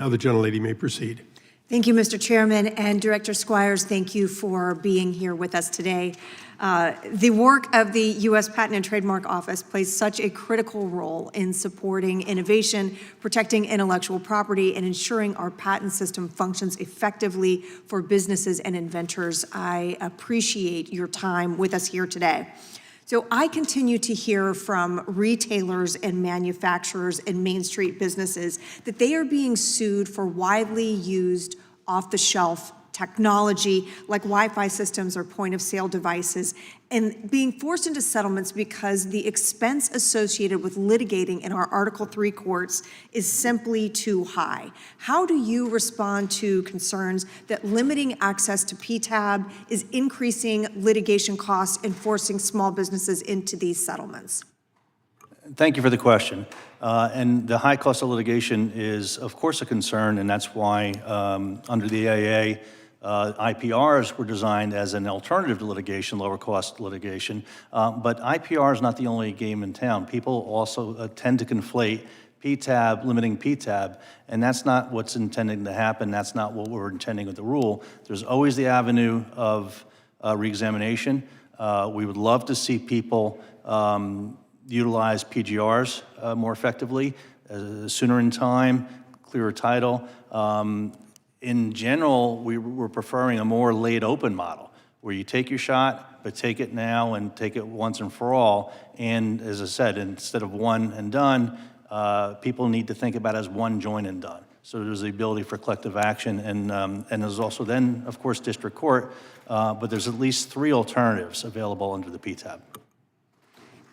Now the gentlelady may proceed. Thank you, Mr. Chairman, and Director Squires, thank you for being here with us today. The work of the U.S. Patent and Trademark Office plays such a critical role in supporting innovation, protecting intellectual property, and ensuring our patent system functions effectively for businesses and inventors. I appreciate your time with us here today. So I continue to hear from retailers and manufacturers and Main Street businesses that they are being sued for widely used off-the-shelf technology like Wi-Fi systems or point-of-sale devices, and being forced into settlements because the expense associated with litigating in our Article III courts is simply too high. How do you respond to concerns that limiting access to PTAB is increasing litigation costs and forcing small businesses into these settlements? Thank you for the question. And the high cost of litigation is, of course, a concern, and that's why under the AIA, IPRs were designed as an alternative to litigation, lower cost litigation. But IPR is not the only game in town. People also tend to conflate PTAB, limiting PTAB, and that's not what's intended to happen. That's not what we're intending with the rule. There's always the avenue of reexamination. We would love to see people utilize PGRs more effectively, sooner in time, clearer title. In general, we're preferring a more laid open model where you take your shot, but take it now and take it once and for all. And as I said, instead of one and done, people need to think about it as one joint and done. So there's the ability for collective action, and there's also then, of course, district court, but there's at least 3 alternatives available under the PTAB.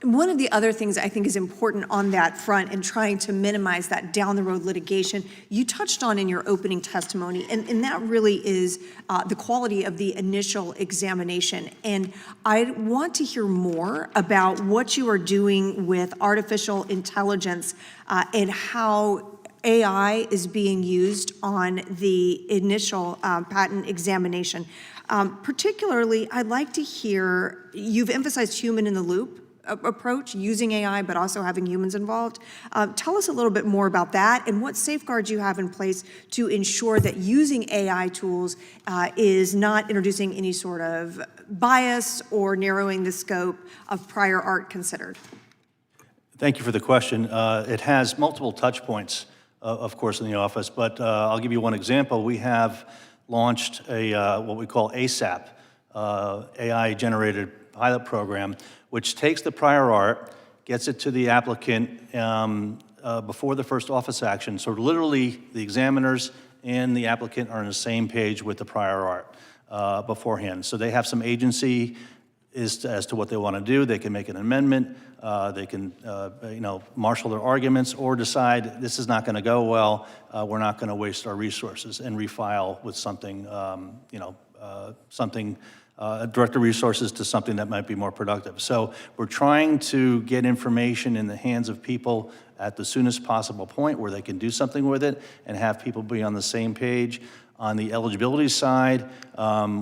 One of the other things I think is important on that front and trying to minimize that down the road litigation, you touched on in your opening testimony, and that really is the quality of the initial examination. And I want to hear more about what you are doing with artificial intelligence and how AI is being used on the initial patent examination. Particularly, I'd like to hear, you've emphasized human in the loop approach, using AI, but also having humans involved. Tell us a little bit more about that and what safeguards you have in place to ensure that using AI tools is not introducing any sort of bias or narrowing the scope of prior art considered. Thank you for the question. It has multiple touch points, of course, in the office, but I'll give you one example. We have launched a what we call ASAP, AI-generated pilot program, which takes the prior art, gets it to the applicant before the first office action. So literally, the examiners and the applicant are on the same page with the prior art beforehand. So they have some agency as to what they want to do. They can make an amendment. They can, marshal their arguments or decide this is not going to go well. We're not going to waste our resources and refile with something, direct the resources to something that might be more productive. So we're trying to get information in the hands of people at the soonest possible point where they can do something with it and have people be on the same page. On the eligibility side,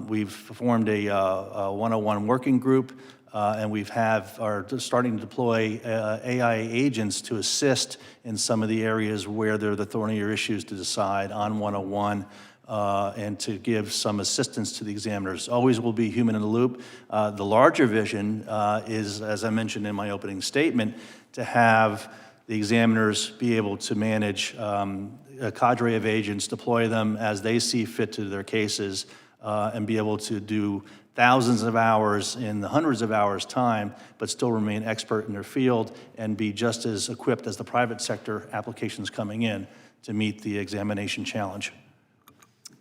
we've formed a 101 working group, and are starting to deploy AI agents to assist in some of the areas where there are the thornier issues to decide on 101. And to give some assistance to the examiners. Always will be human in the loop. The larger vision is, as I mentioned in my opening statement, to have the examiners be able to manage a cadre of agents, deploy them as they see fit to their cases, and be able to do thousands of hours in the hundreds of hours time, but still remain expert in their field and be just as equipped as the private sector applications coming in to meet the examination challenge.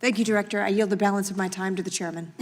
Thank you, Director. I yield the balance of my time to the Chairman.